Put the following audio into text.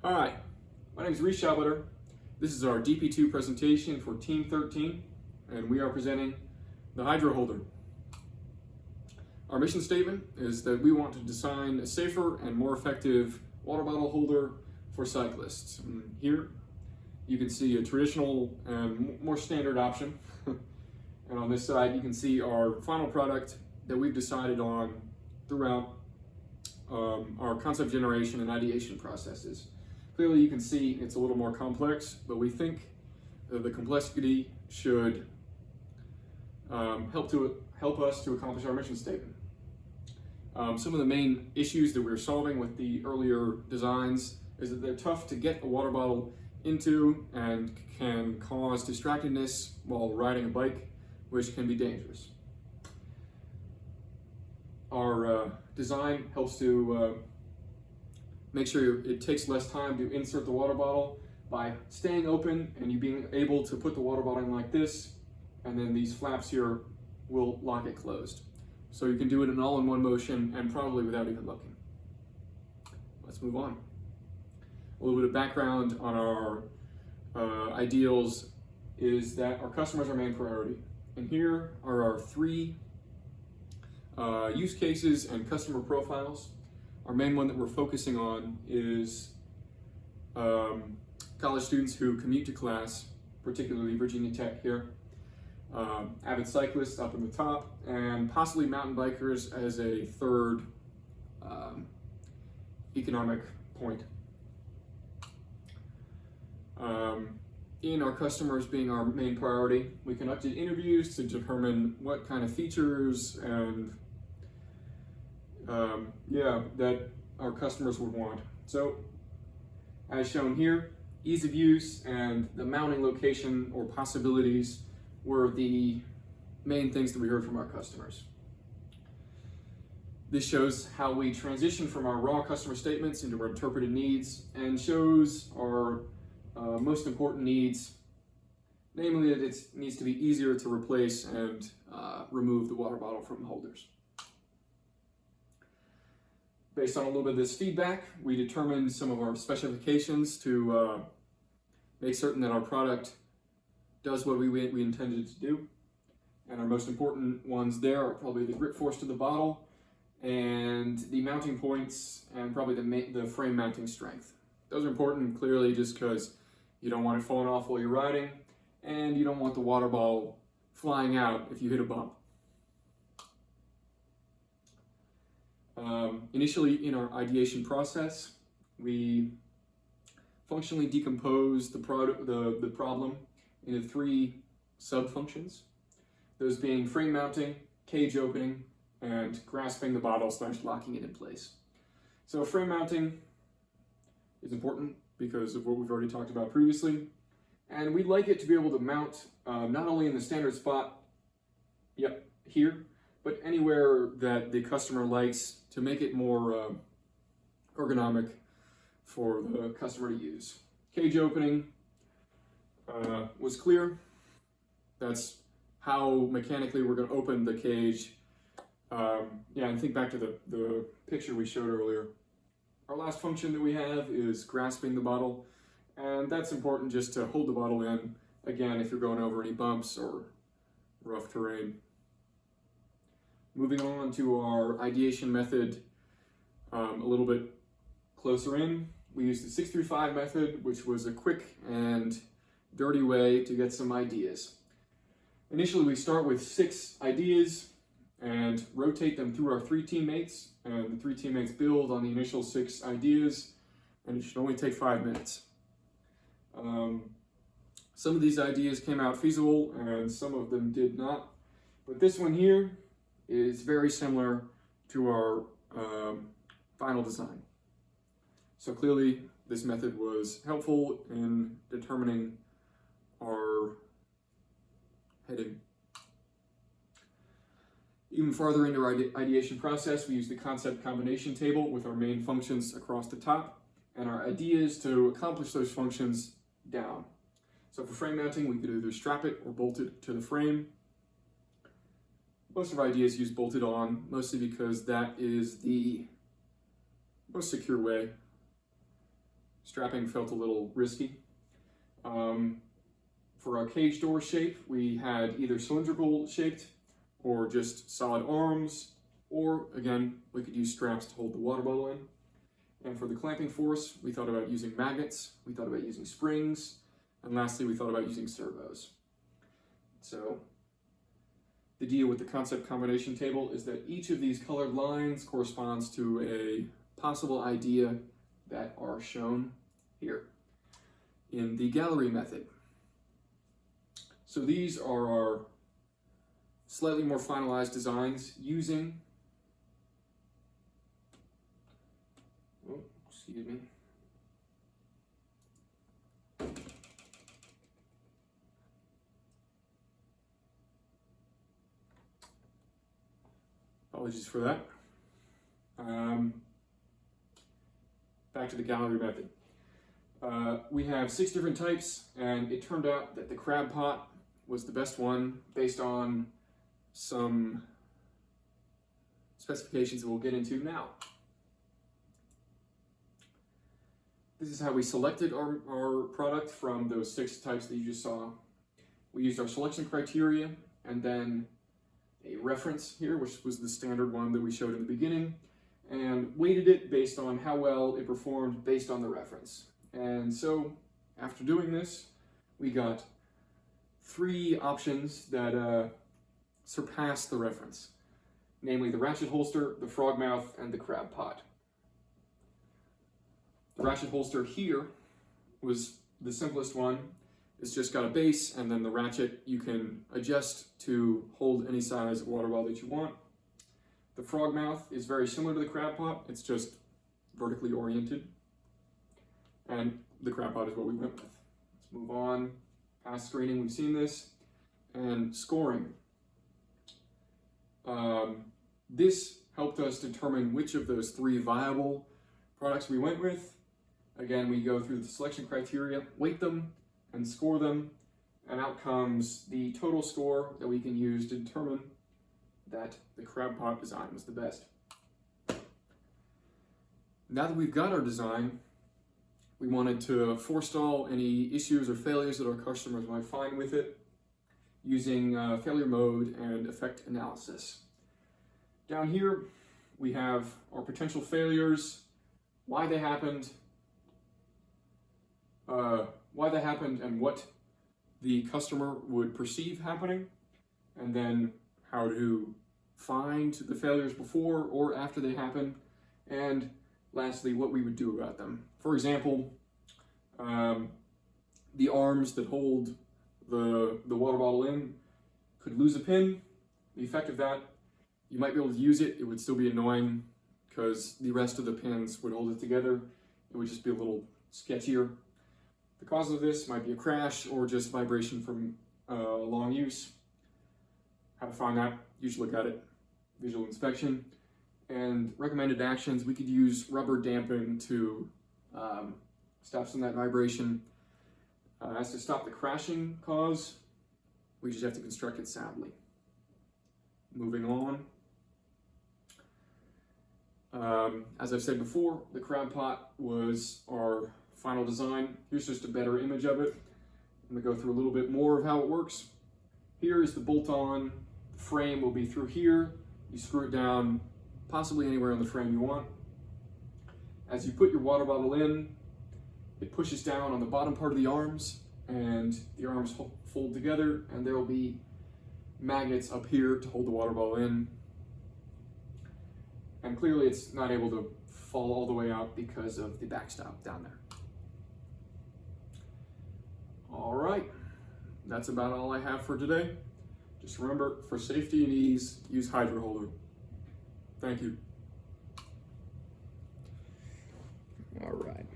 Hi, my name is Rhys Shallbetter. This is our DP2 presentation for Team 13, and we are presenting the HydroHolder. Our mission statement is that we want to design a safer and more effective water bottle holder for cyclists. And here you can see a traditional and more standard option. And on this side you can see our final product that we've decided on throughout our concept generation and ideation processes. Clearly you can see it's a little more complex, but we think the complexity should help us to accomplish our mission statement. Some of the main issues that we're solving with the earlier designs is that they're tough to get a water bottle into and can cause distractedness while riding a bike, which can be dangerous. Our design helps to make sure it takes less time to insert the water bottle by staying open and you being able to put the water bottle in like this, and then these flaps here will lock it closed. So you can do it in all-in-one motion and probably without even looking. Let's move on. A little bit of background on our ideals is that our customers are our main priority. And here are our three use cases and customer profiles. Our main one that we're focusing on is college students who commute to class, particularly Virginia Tech here, avid cyclists up in the top, and possibly mountain bikers as a third economic point. In our customers being our main priority, we conducted interviews to determine what kind of features and that our customers would want. So, as shown here, ease of use and the mounting location or possibilities were the main things that we heard from our customers. This shows how we transition from our raw customer statements into our interpreted needs and shows our most important needs, namely that it needs to be easier to replace and remove the water bottle from holders. Based on a little bit of this feedback, we determined some of our specifications to make certain that our product does what we intended to do. And our most important ones there are probably the grip force to the bottle and the mounting points and probably the frame mounting strength. Those are important clearly just because you don't want it falling off while you're riding and you don't want the water bottle flying out if you hit a bump. Initially in our ideation process, we functionally decomposed the problem into three sub-functions, those being frame mounting, cage opening, and grasping the bottle / locking it in place. So frame mounting is important because of what we've already talked about previously, and we'd like it to be able to mount not only in the standard spot, here, but anywhere that the customer likes to make it more ergonomic for the customer to use. Cage opening was clear. That's how mechanically we're going to open the cage. And think back to the picture we showed earlier. Our last function that we have is grasping the bottle, and that's important just to hold the bottle in, again, if you're going over any bumps or rough terrain. Moving on to our ideation method a little bit closer in, we used the 635 method, which was a quick and dirty way to get some ideas. Initially, we start with 6 ideas and rotate them through our 3 teammates, and the 3 teammates build on the initial 6 ideas, and it should only take 5 minutes. Some of these ideas came out feasible and some of them did not, but this one here is very similar to our final design. So clearly this method was helpful in determining our heading. Even farther into our ideation process, we used the concept combination table with our main functions across the top and our ideas to accomplish those functions down. So for frame mounting, we could either strap it or bolt it to the frame. Most of our ideas use bolted on, mostly because that is the most secure way. strapping felt a little risky. For our cage door shape, we had either cylindrical shaped or just solid arms, or again, we could use straps to hold the water bottle in. And for the clamping force, we thought about using magnets, we thought about using springs, and lastly, we thought about using servos. So the deal with the concept combination table is that each of these colored lines corresponds to a possible idea that are shown here in the gallery method. So these are our slightly more finalized designs using, excuse me, apologies for that. Back to the gallery method. We have 6 different types, and it turned out that the crab pot was the best one based on some specifications that we'll get into now. This is how we selected our product from those 6 types that you just saw. We used our selection criteria and then a reference here, which was the standard one that we showed in the beginning, and weighted it based on how well it performed based on the reference. And so after doing this, we got 3 options that surpassed the reference, namely the ratchet holster, the frog mouth, and the crab pot. The ratchet holster here was the simplest one. It's just got a base, and then the ratchet you can adjust to hold any size water bottle that you want. The frog mouth is very similar to the crab pot, it's just vertically oriented. And the crab pot is what we went with. Let's move on. Past screening, we've seen this. And scoring. This helped us determine which of those 3 viable products we went with. Again, we go through the selection criteria, weight them, and score them, and out comes the total score that we can use to determine that the crab pot design was the best. Now that we've got our design, we wanted to forestall any issues or failures that our customers might find with it using failure mode and effect analysis. Down here, we have our potential failures, why they happened, and what the customer would perceive happening, and then how to find the failures before or after they happen, and lastly, what we would do about them. For example, the arms that hold the water bottle in could lose a pin. The effect of that, you might be able to use it, it would still be annoying because the rest of the pins would hold it together. It would just be a little sketchier. The cause of this might be a crash or just vibration from long use. How to find that, usually look at it, visual inspection. And recommended actions, we could use rubber damping to stop some of that vibration. As to stop the crashing cause, we just have to construct it soundly. Moving on. As I've said before, the crab pot was our final design. Here's just a better image of it. I'm going to go through a little bit more of how it works. Here is the bolt-on. The frame will be through here. You screw it down possibly anywhere on the frame you want. As you put your water bottle in, it pushes down on the bottom part of the arms, and the arms fold together, and there will be magnets up here to hold the water bottle in. And clearly it's not able to fall all the way out because of the backstop down there. All right, that's about all I have for today. Just remember, for safety and ease, use HydroHolder. Thank you. All right.